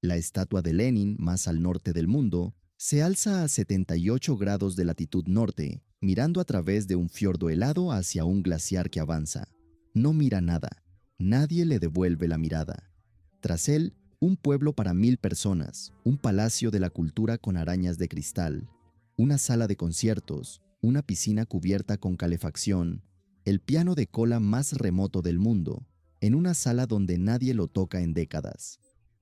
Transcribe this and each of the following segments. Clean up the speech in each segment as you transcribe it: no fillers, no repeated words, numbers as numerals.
La estatua de Lenin, más al norte del mundo, se alza a 78 grados de latitud norte, mirando a través de un fiordo helado hacia un glaciar que avanza. No mira nada. Nadie le devuelve la mirada. Tras él, un pueblo para 1000 personas, un palacio de la cultura con arañas de cristal, una sala de conciertos, una piscina cubierta con calefacción, el piano de cola más remoto del mundo, en una sala donde nadie lo toca en décadas.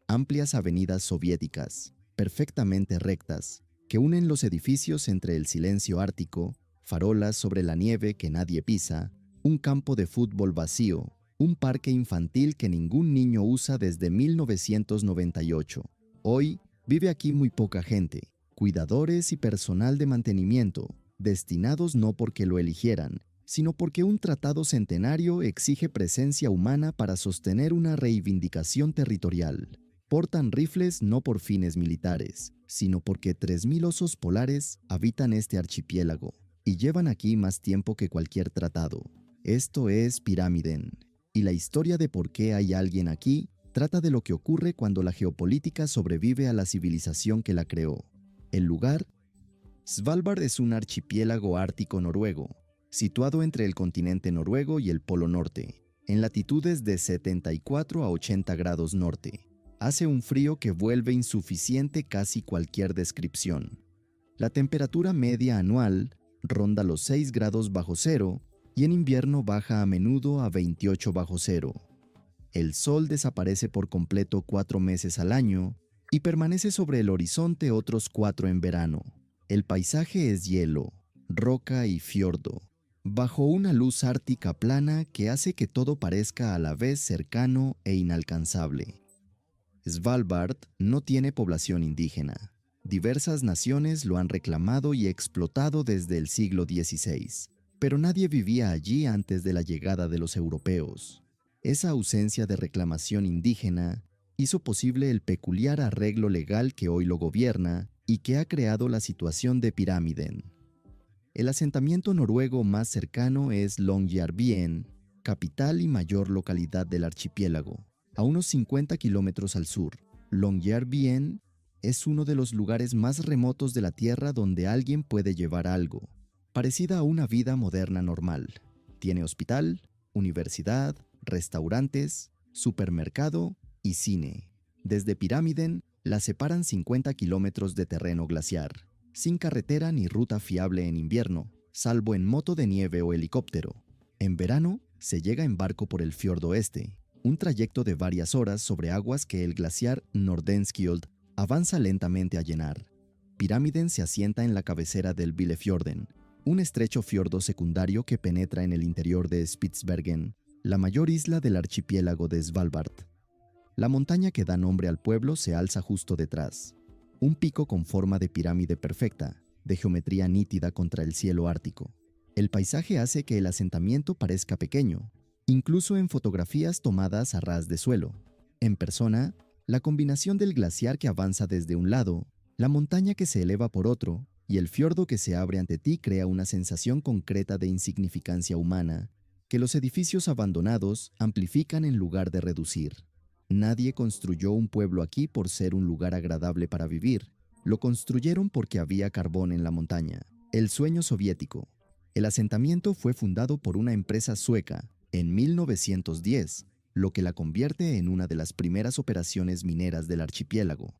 Amplias avenidas soviéticas, perfectamente rectas, que unen los edificios entre el silencio ártico, farolas sobre la nieve que nadie pisa, un campo de fútbol vacío, un parque infantil que ningún niño usa desde 1998. Hoy vive aquí muy poca gente, cuidadores y personal de mantenimiento, destinados no porque lo eligieran, sino porque un tratado centenario exige presencia humana para sostener una reivindicación territorial. Portan rifles no por fines militares, sino porque 3000 osos polares habitan este archipiélago y llevan aquí más tiempo que cualquier tratado. Esto es Pyramiden, y la historia de por qué hay alguien aquí trata de lo que ocurre cuando la geopolítica sobrevive a la civilización que la creó. El lugar: Svalbard es un archipiélago ártico noruego, situado entre el continente noruego y el Polo Norte, en latitudes de 74 a 80 grados norte. Hace un frío que vuelve insuficiente casi cualquier descripción. La temperatura media anual ronda los 6 grados bajo cero y en invierno baja a menudo a 28 bajo cero. El sol desaparece por completo 4 meses al año y permanece sobre el horizonte otros 4 en verano. El paisaje es hielo, roca y fiordo, bajo una luz ártica plana que hace que todo parezca a la vez cercano e inalcanzable. Svalbard no tiene población indígena. Diversas naciones lo han reclamado y explotado desde el siglo XVI, pero nadie vivía allí antes de la llegada de los europeos. Esa ausencia de reclamación indígena hizo posible el peculiar arreglo legal que hoy lo gobierna y que ha creado la situación de Pyramiden. El asentamiento noruego más cercano es Longyearbyen, capital y mayor localidad del archipiélago, a unos 50 kilómetros al sur. Longyearbyen es uno de los lugares más remotos de la Tierra donde alguien puede llevar algo, parecida a una vida moderna normal. Tiene hospital, universidad, restaurantes, supermercado y cine. Desde Pyramiden la separan 50 kilómetros de terreno glaciar, sin carretera ni ruta fiable en invierno, salvo en moto de nieve o helicóptero. En verano se llega en barco por el fiordo este, un trayecto de varias horas sobre aguas que el glaciar Nordenskjöld avanza lentamente a llenar. Pyramiden se asienta en la cabecera del Villefjorden, un estrecho fiordo secundario que penetra en el interior de Spitsbergen, la mayor isla del archipiélago de Svalbard. La montaña que da nombre al pueblo se alza justo detrás, un pico con forma de pirámide perfecta, de geometría nítida contra el cielo ártico. El paisaje hace que el asentamiento parezca pequeño, incluso en fotografías tomadas a ras de suelo. En persona, la combinación del glaciar que avanza desde un lado, la montaña que se eleva por otro, y el fiordo que se abre ante ti crea una sensación concreta de insignificancia humana, que los edificios abandonados amplifican en lugar de reducir. Nadie construyó un pueblo aquí por ser un lugar agradable para vivir. Lo construyeron porque había carbón en la montaña. El sueño soviético. El asentamiento fue fundado por una empresa sueca en 1910, lo que la convierte en una de las primeras operaciones mineras del archipiélago.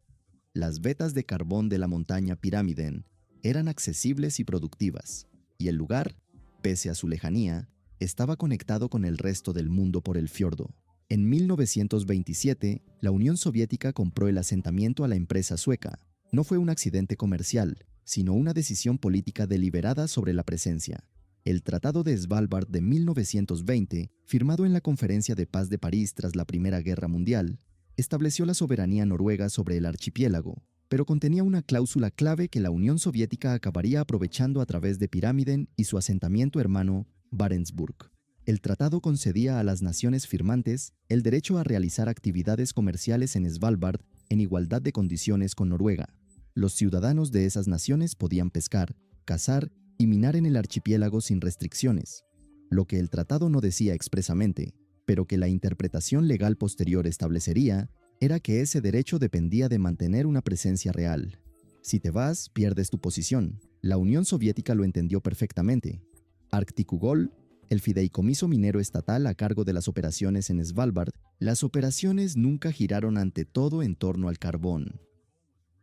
Las vetas de carbón de la montaña Pyramiden eran accesibles y productivas, y el lugar, pese a su lejanía, estaba conectado con el resto del mundo por el fiordo. En 1927, la Unión Soviética compró el asentamiento a la empresa sueca. No fue un accidente comercial, sino una decisión política deliberada sobre la presencia. El Tratado de Svalbard de 1920, firmado en la Conferencia de Paz de París tras la Primera Guerra Mundial, estableció la soberanía noruega sobre el archipiélago, pero contenía una cláusula clave que la Unión Soviética acabaría aprovechando a través de Pyramiden y su asentamiento hermano, Barentsburg. El tratado concedía a las naciones firmantes el derecho a realizar actividades comerciales en Svalbard en igualdad de condiciones con Noruega. Los ciudadanos de esas naciones podían pescar, cazar y minar en el archipiélago sin restricciones, lo que el tratado no decía expresamente, pero que la interpretación legal posterior establecería, era que ese derecho dependía de mantener una presencia real. Si te vas, pierdes tu posición. La Unión Soviética lo entendió perfectamente. Arktikugol, el fideicomiso minero estatal a cargo de las operaciones en Svalbard, las operaciones nunca giraron ante todo en torno al carbón.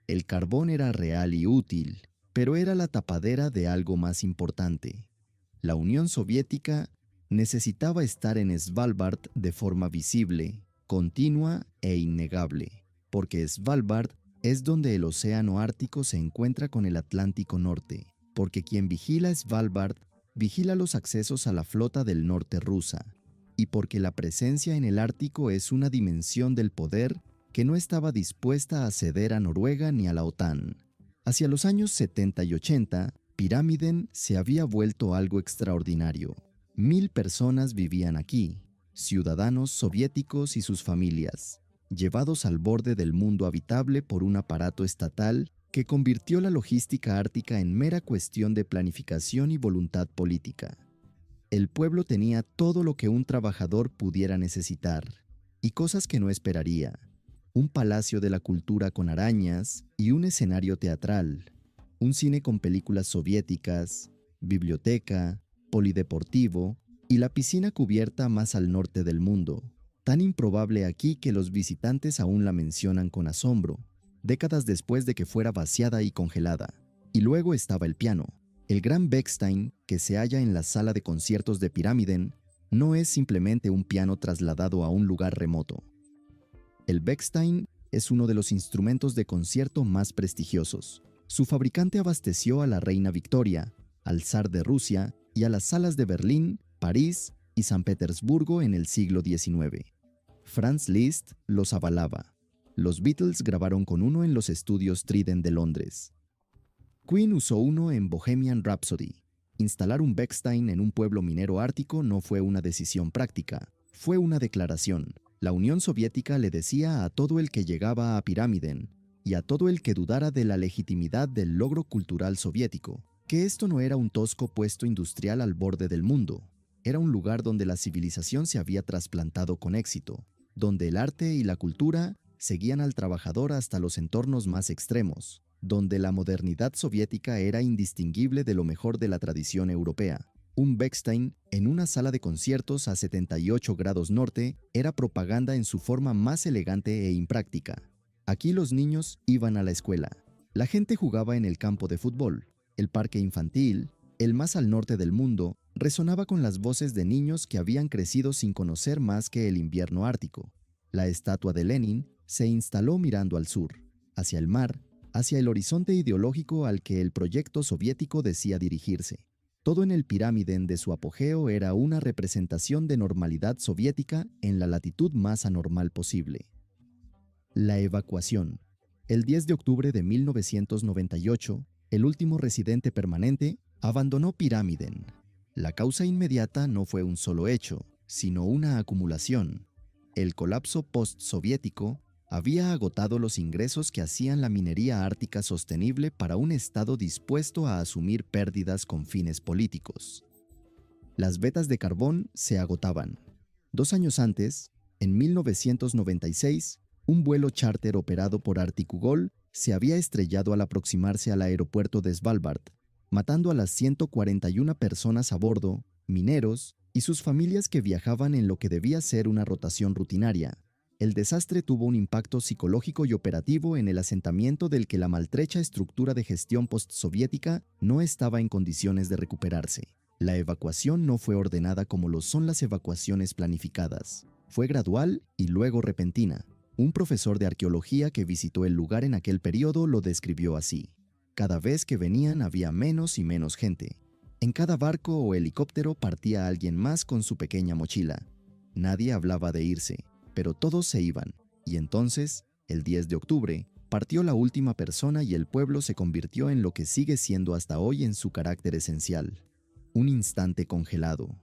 El carbón era real y útil, pero era la tapadera de algo más importante. La Unión Soviética necesitaba estar en Svalbard de forma visible, continua e innegable, porque Svalbard es donde el océano Ártico se encuentra con el Atlántico Norte, porque quien vigila Svalbard vigila los accesos a la flota del norte rusa, y porque la presencia en el Ártico es una dimensión del poder que no estaba dispuesta a ceder a Noruega ni a la OTAN. Hacia los años 70 y 80, Pyramiden se había vuelto algo extraordinario. 1000 personas vivían aquí, ciudadanos soviéticos y sus familias, llevados al borde del mundo habitable por un aparato estatal que convirtió la logística ártica en mera cuestión de planificación y voluntad política. El pueblo tenía todo lo que un trabajador pudiera necesitar, y cosas que no esperaría: un palacio de la cultura con arañas y un escenario teatral, un cine con películas soviéticas, biblioteca, polideportivo y la piscina cubierta más al norte del mundo, tan improbable aquí que los visitantes aún la mencionan con asombro, décadas después de que fuera vaciada y congelada. Y luego estaba el piano. El gran Bechstein, que se halla en la sala de conciertos de Pyramiden, no es simplemente un piano trasladado a un lugar remoto. El Bechstein es uno de los instrumentos de concierto más prestigiosos. Su fabricante abasteció a la reina Victoria, al zar de Rusia y a las salas de Berlín, París y San Petersburgo en el siglo XIX. Franz Liszt los avalaba. Los Beatles grabaron con uno en los estudios Trident de Londres. Queen usó uno en Bohemian Rhapsody. Instalar un Bechstein en un pueblo minero ártico no fue una decisión práctica, fue una declaración. La Unión Soviética le decía a todo el que llegaba a Pyramiden y a todo el que dudara de la legitimidad del logro cultural soviético, que esto no era un tosco puesto industrial al borde del mundo, era un lugar donde la civilización se había trasplantado con éxito, donde el arte y la cultura seguían al trabajador hasta los entornos más extremos, donde la modernidad soviética era indistinguible de lo mejor de la tradición europea. Un Bechstein en una sala de conciertos a 78 grados norte era propaganda en su forma más elegante e impráctica. Aquí los niños iban a la escuela, la gente jugaba en el campo de fútbol, el parque infantil, el más al norte del mundo, resonaba con las voces de niños que habían crecido sin conocer más que el invierno ártico. La estatua de Lenin se instaló mirando al sur, hacia el mar, hacia el horizonte ideológico al que el proyecto soviético decía dirigirse. Todo en el Pyramiden de su apogeo era una representación de normalidad soviética en la latitud más anormal posible. La evacuación. El 10 de octubre de 1998, el último residente permanente abandonó Pyramiden. La causa inmediata no fue un solo hecho, sino una acumulación. El colapso postsoviético había agotado los ingresos que hacían la minería ártica sostenible para un Estado dispuesto a asumir pérdidas con fines políticos. Las vetas de carbón se agotaban. 2 años antes, en 1996, un vuelo charter operado por Arktikugol se había estrellado al aproximarse al aeropuerto de Svalbard, matando a las 141 personas a bordo, mineros y sus familias que viajaban en lo que debía ser una rotación rutinaria. El desastre tuvo un impacto psicológico y operativo en el asentamiento del que la maltrecha estructura de gestión postsoviética no estaba en condiciones de recuperarse. La evacuación no fue ordenada como lo son las evacuaciones planificadas. Fue gradual y luego repentina. Un profesor de arqueología que visitó el lugar en aquel periodo lo describió así: cada vez que venían había menos y menos gente. En cada barco o helicóptero partía alguien más con su pequeña mochila. Nadie hablaba de irse, pero todos se iban, y entonces, el 10 de octubre, partió la última persona y el pueblo se convirtió en lo que sigue siendo hasta hoy en su carácter esencial: un instante congelado.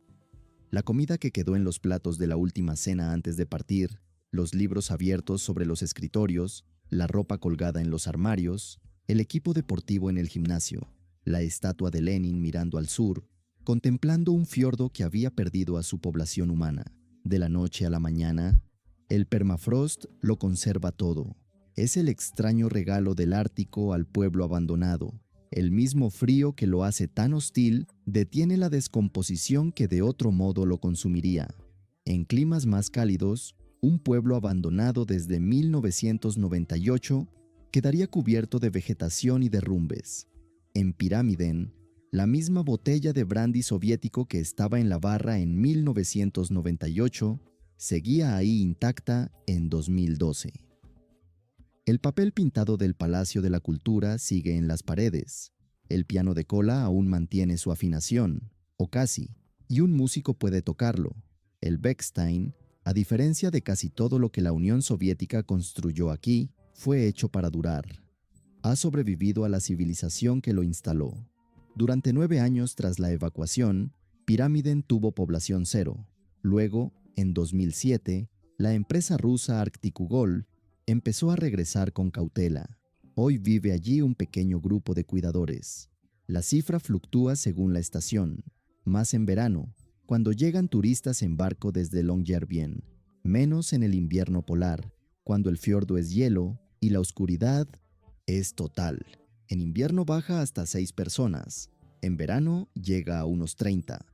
La comida que quedó en los platos de la última cena antes de partir, los libros abiertos sobre los escritorios, la ropa colgada en los armarios, el equipo deportivo en el gimnasio, la estatua de Lenin mirando al sur, contemplando un fiordo que había perdido a su población humana. De la noche a la mañana, El permafrost lo conserva todo. Es el extraño regalo del Ártico al pueblo abandonado. El mismo frío que lo hace tan hostil detiene la descomposición que de otro modo lo consumiría. En climas más cálidos, un pueblo abandonado desde 1998 quedaría cubierto de vegetación y derrumbes. En Pyramiden, la misma botella de brandy soviético que estaba en la barra en 1998 seguía ahí intacta en 2012. El papel pintado del Palacio de la Cultura sigue en las paredes. El piano de cola aún mantiene su afinación, o casi, y un músico puede tocarlo. El Bechstein, a diferencia de casi todo lo que la Unión Soviética construyó aquí, fue hecho para durar. Ha sobrevivido a la civilización que lo instaló. Durante 9 años tras la evacuación, Pyramiden tuvo población cero. Luego, en 2007, la empresa rusa Arctic-Ugol empezó a regresar con cautela. Hoy vive allí un pequeño grupo de cuidadores. La cifra fluctúa según la estación, más en verano, cuando llegan turistas en barco desde Longyearbyen, menos en el invierno polar, cuando el fiordo es hielo y la oscuridad es total. En invierno baja hasta 6 personas, en verano llega a unos 30.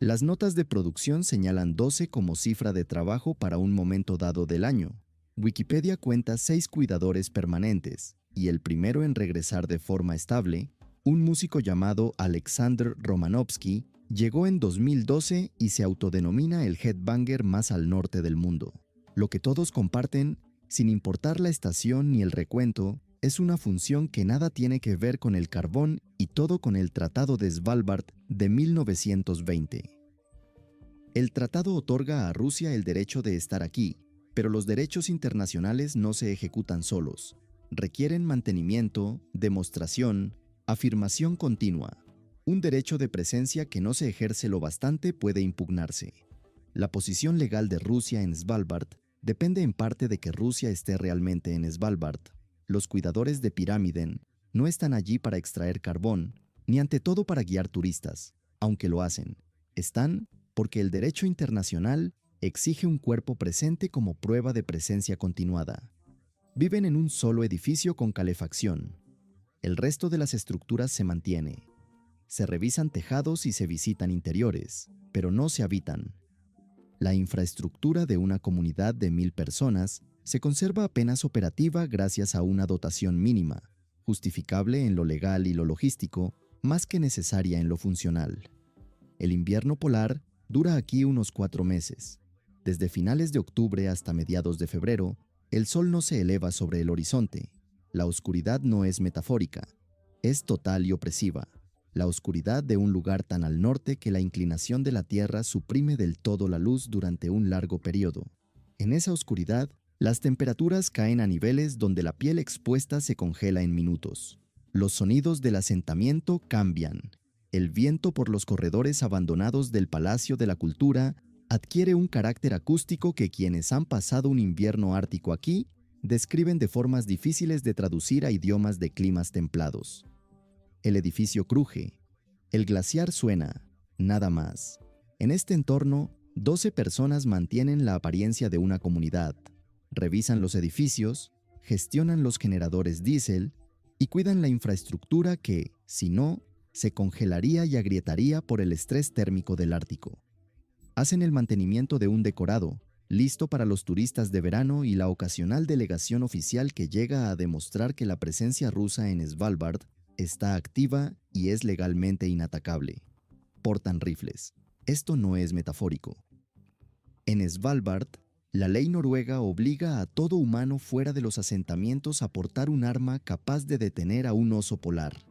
Las notas de producción señalan 12 como cifra de trabajo para un momento dado del año. Wikipedia cuenta 6 cuidadores permanentes, y el primero en regresar de forma estable, un músico llamado Alexander Romanovsky, llegó en 2012 y se autodenomina el headbanger más al norte del mundo. Lo que todos comparten, sin importar la estación ni el recuento, es una función que nada tiene que ver con el carbón y todo con el Tratado de Svalbard de 1920. El tratado otorga a Rusia el derecho de estar aquí, pero los derechos internacionales no se ejecutan solos. Requieren mantenimiento, demostración, afirmación continua. Un derecho de presencia que no se ejerce lo bastante puede impugnarse. La posición legal de Rusia en Svalbard depende en parte de que Rusia esté realmente en Svalbard. Los cuidadores de Pyramiden no están allí para extraer carbón, ni ante todo para guiar turistas, aunque lo hacen. Están porque el derecho internacional exige un cuerpo presente como prueba de presencia continuada. Viven en un solo edificio con calefacción. El resto de las estructuras se mantiene. Se revisan tejados y se visitan interiores, pero no se habitan. La infraestructura de una comunidad de 1000 personas se conserva apenas operativa gracias a una dotación mínima, justificable en lo legal y lo logístico, más que necesaria en lo funcional. El invierno polar dura aquí unos 4 meses. Desde finales de octubre hasta mediados de febrero, el sol no se eleva sobre el horizonte. La oscuridad no es metafórica, es total y opresiva. La oscuridad de un lugar tan al norte que la inclinación de la Tierra suprime del todo la luz durante un largo periodo. En esa oscuridad, las temperaturas caen a niveles donde la piel expuesta se congela en minutos. Los sonidos del asentamiento cambian. El viento por los corredores abandonados del Palacio de la Cultura adquiere un carácter acústico que quienes han pasado un invierno ártico aquí describen de formas difíciles de traducir a idiomas de climas templados. El edificio cruje. El glaciar suena. Nada más. En este entorno, 12 personas mantienen la apariencia de una comunidad. Revisan los edificios, gestionan los generadores diésel y cuidan la infraestructura que, si no, se congelaría y agrietaría por el estrés térmico del Ártico. Hacen el mantenimiento de un decorado, listo para los turistas de verano y la ocasional delegación oficial que llega a demostrar que la presencia rusa en Svalbard está activa y es legalmente inatacable. Portan rifles. Esto no es metafórico. En Svalbard, la ley noruega obliga a todo humano fuera de los asentamientos a portar un arma capaz de detener a un oso polar.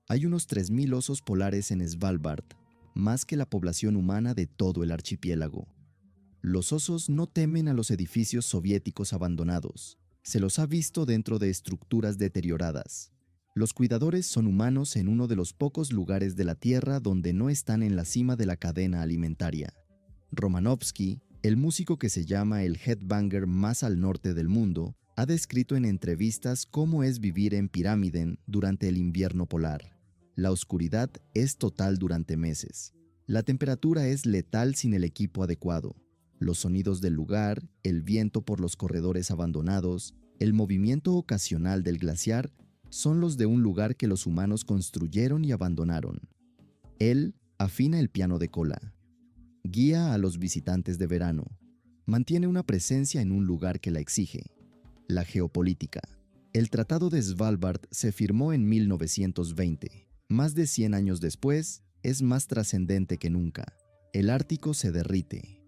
Hay unos 3000 osos polares en Svalbard, más que la población humana de todo el archipiélago. Los osos no temen a los edificios soviéticos abandonados. Se los ha visto dentro de estructuras deterioradas. Los cuidadores son humanos en uno de los pocos lugares de la Tierra donde no están en la cima de la cadena alimentaria. Romanovsky, el músico que se llama el headbanger más al norte del mundo, ha descrito en entrevistas cómo es vivir en Pyramiden durante el invierno polar. La oscuridad es total durante meses. La temperatura es letal sin el equipo adecuado. Los sonidos del lugar, el viento por los corredores abandonados, el movimiento ocasional del glaciar son los de un lugar que los humanos construyeron y abandonaron. Él afina el piano de cola, guía a los visitantes de verano, mantiene una presencia en un lugar que la exige. La geopolítica. El Tratado de Svalbard se firmó en 1920. Más de 100 años después, es más trascendente que nunca. El Ártico se derrite.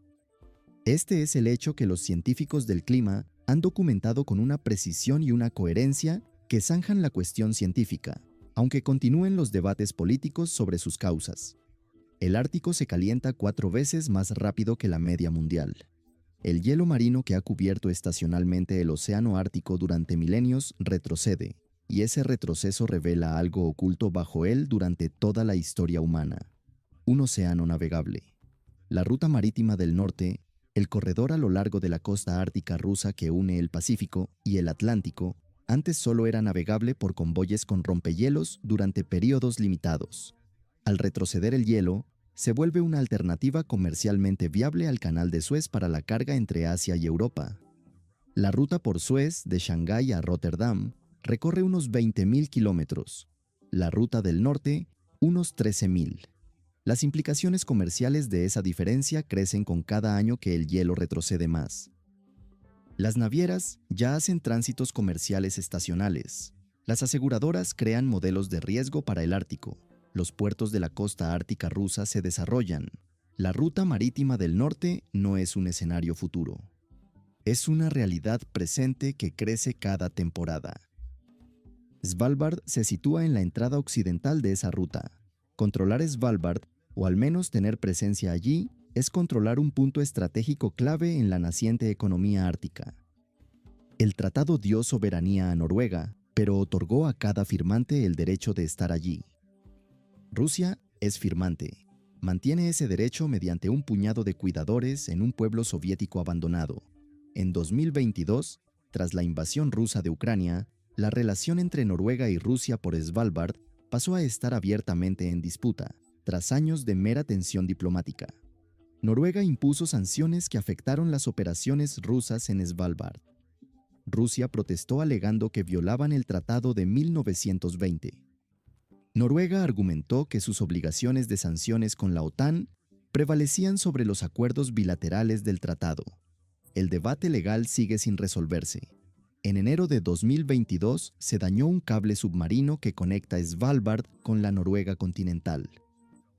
Este es el hecho que los científicos del clima han documentado con una precisión y una coherencia que zanjan la cuestión científica, aunque continúen los debates políticos sobre sus causas. El Ártico se calienta 4 veces más rápido que la media mundial. El hielo marino que ha cubierto estacionalmente el océano Ártico durante milenios retrocede, y ese retroceso revela algo oculto bajo él durante toda la historia humana. Un océano navegable. La ruta marítima del norte, el corredor a lo largo de la costa ártica rusa que une el Pacífico y el Atlántico, antes solo era navegable por convoyes con rompehielos durante periodos limitados. Al retroceder el hielo, se vuelve una alternativa comercialmente viable al Canal de Suez para la carga entre Asia y Europa. La ruta por Suez de Shanghái a Rotterdam recorre unos 20.000 kilómetros. La ruta del norte, unos 13.000. Las implicaciones comerciales de esa diferencia crecen con cada año que el hielo retrocede más. Las navieras ya hacen tránsitos comerciales estacionales. Las aseguradoras crean modelos de riesgo para el Ártico. Los puertos de la costa ártica rusa se desarrollan. La ruta marítima del norte no es un escenario futuro. Es una realidad presente que crece cada temporada. Svalbard se sitúa en la entrada occidental de esa ruta. Controlar Svalbard, o al menos tener presencia allí, es controlar un punto estratégico clave en la naciente economía ártica. El tratado dio soberanía a Noruega, pero otorgó a cada firmante el derecho de estar allí. Rusia es firmante. Mantiene ese derecho mediante un puñado de cuidadores en un pueblo soviético abandonado. En 2022, tras la invasión rusa de Ucrania, la relación entre Noruega y Rusia por Svalbard pasó a estar abiertamente en disputa, tras años de mera tensión diplomática. Noruega impuso sanciones que afectaron las operaciones rusas en Svalbard. Rusia protestó alegando que violaban el Tratado de 1920. Noruega argumentó que sus obligaciones de sanciones con la OTAN prevalecían sobre los acuerdos bilaterales del tratado. El debate legal sigue sin resolverse. En enero de 2022 se dañó un cable submarino que conecta Svalbard con la Noruega continental.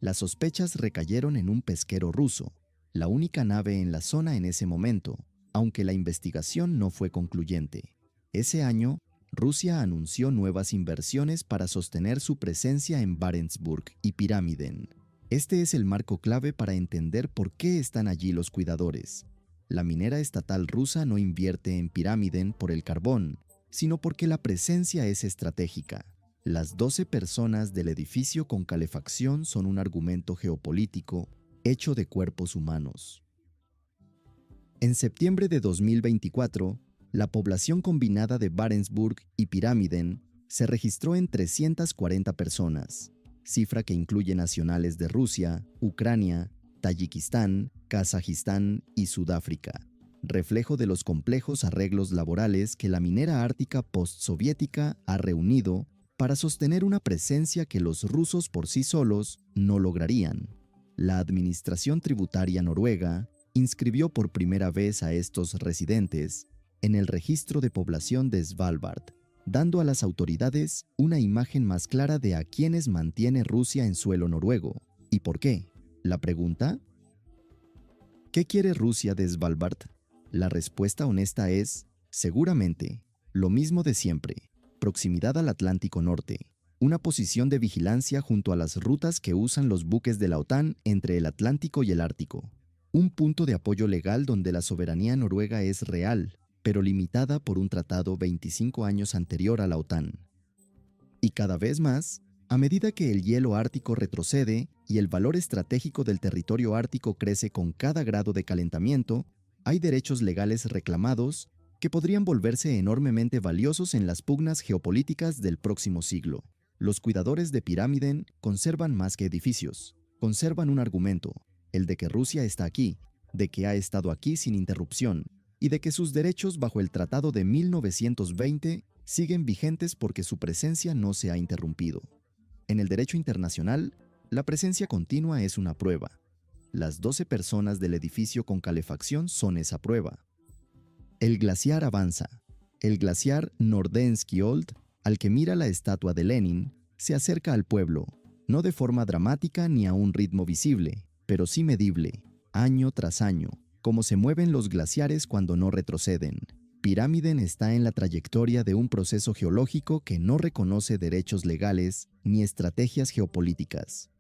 Las sospechas recayeron en un pesquero ruso, la única nave en la zona en ese momento, aunque la investigación no fue concluyente. Ese año, Rusia anunció nuevas inversiones para sostener su presencia en Barentsburg y Pyramiden. Este es el marco clave para entender por qué están allí los cuidadores. La minera estatal rusa no invierte en Pyramiden por el carbón, sino porque la presencia es estratégica. Las 12 personas del edificio con calefacción son un argumento geopolítico hecho de cuerpos humanos. En septiembre de 2024, la población combinada de Barentsburg y Pyramiden se registró en 340 personas, cifra que incluye nacionales de Rusia, Ucrania, Tayikistán, Kazajistán y Sudáfrica, reflejo de los complejos arreglos laborales que la minera ártica postsoviética ha reunido para sostener una presencia que los rusos por sí solos no lograrían. La administración tributaria noruega inscribió por primera vez a estos residentes en el registro de población de Svalbard, dando a las autoridades una imagen más clara de a quienes mantiene Rusia en suelo noruego. ¿Y por qué? La pregunta: ¿qué quiere Rusia de Svalbard? La respuesta honesta es, seguramente, lo mismo de siempre: proximidad al Atlántico Norte, una posición de vigilancia junto a las rutas que usan los buques de la OTAN entre el Atlántico y el Ártico, un punto de apoyo legal donde la soberanía noruega es real, pero limitada por un tratado 25 años anterior a la OTAN. Y cada vez más, a medida que el hielo ártico retrocede y el valor estratégico del territorio ártico crece con cada grado de calentamiento, hay derechos legales reclamados que podrían volverse enormemente valiosos en las pugnas geopolíticas del próximo siglo. Los cuidadores de Pyramiden conservan más que edificios, conservan un argumento, el de que Rusia está aquí, de que ha estado aquí sin interrupción y de que sus derechos bajo el Tratado de 1920 siguen vigentes porque su presencia no se ha interrumpido. En el derecho internacional, la presencia continua es una prueba. Las 12 personas del edificio con calefacción son esa prueba. El glaciar avanza. El glaciar Nordensky Old, al que mira la estatua de Lenin, se acerca al pueblo, no de forma dramática ni a un ritmo visible, pero sí medible, año tras año, como se mueven los glaciares cuando no retroceden. Pyramiden está en la trayectoria de un proceso geológico que no reconoce derechos legales ni estrategias geopolíticas.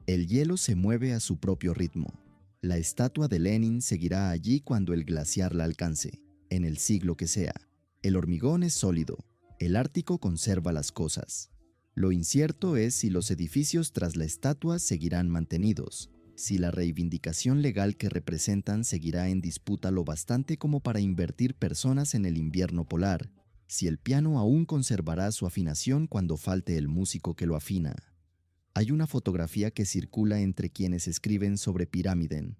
El hielo se mueve a su propio ritmo. La estatua de Lenin seguirá allí cuando el glaciar la alcance, en el siglo que sea. El hormigón es sólido, el Ártico conserva las cosas. Lo incierto es si los edificios tras la estatua seguirán mantenidos, si la reivindicación legal que representan seguirá en disputa lo bastante como para invertir personas en el invierno polar, si el piano aún conservará su afinación cuando falte el músico que lo afina. Hay una fotografía que circula entre quienes escriben sobre Pyramiden.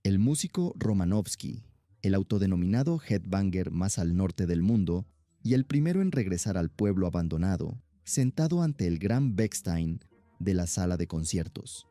El músico Romanovsky, el autodenominado headbanger más al norte del mundo y el primero en regresar al pueblo abandonado, sentado ante el gran Bechstein de la sala de conciertos.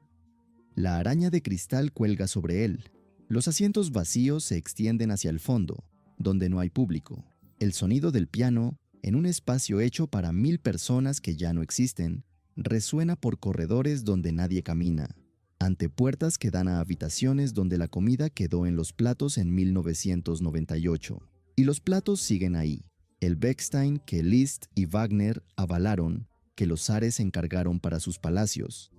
La araña de cristal cuelga sobre él. Los asientos vacíos se extienden hacia el fondo, donde no hay público. El sonido del piano, en un espacio hecho para 1000 personas que ya no existen, resuena por corredores donde nadie camina, ante puertas que dan a habitaciones donde la comida quedó en los platos en 1998. Y los platos siguen ahí. El Bechstein que Liszt y Wagner avalaron, que los zares encargaron para sus palacios,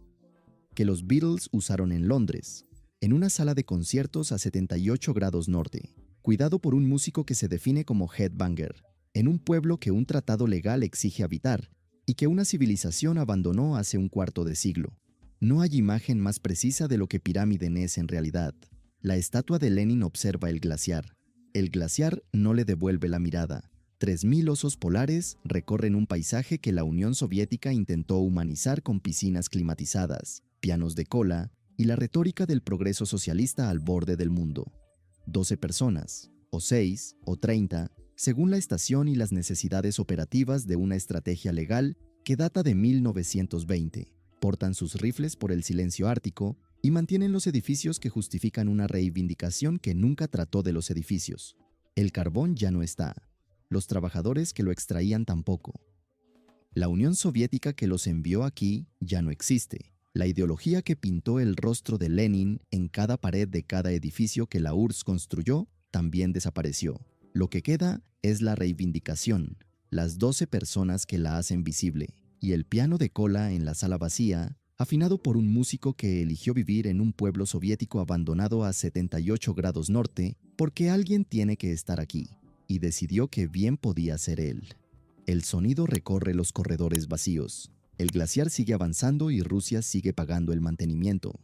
que los Beatles usaron en Londres, en una sala de conciertos a 78 grados norte, cuidado por un músico que se define como headbanger, en un pueblo que un tratado legal exige habitar y que una civilización abandonó hace un cuarto de siglo. No hay imagen más precisa de lo que Pyramiden es en realidad. La estatua de Lenin observa el glaciar. El glaciar no le devuelve la mirada. 3000 osos polares recorren un paisaje que la Unión Soviética intentó humanizar con piscinas climatizadas, pianos de cola y la retórica del progreso socialista al borde del mundo. 12 personas, o 6, o 30, según la estación y las necesidades operativas de una estrategia legal que data de 1920. Portan sus rifles por el silencio ártico y mantienen los edificios que justifican una reivindicación que nunca trató de los edificios. El carbón ya no está. Los trabajadores que lo extraían tampoco. La Unión Soviética que los envió aquí ya no existe. La ideología que pintó el rostro de Lenin en cada pared de cada edificio que la URSS construyó también desapareció. Lo que queda es la reivindicación, las 12 personas que la hacen visible, y el piano de cola en la sala vacía, afinado por un músico que eligió vivir en un pueblo soviético abandonado a 78 grados norte porque alguien tiene que estar aquí, y decidió que bien podía ser él. El sonido recorre los corredores vacíos. El glaciar sigue avanzando y Rusia sigue pagando el mantenimiento.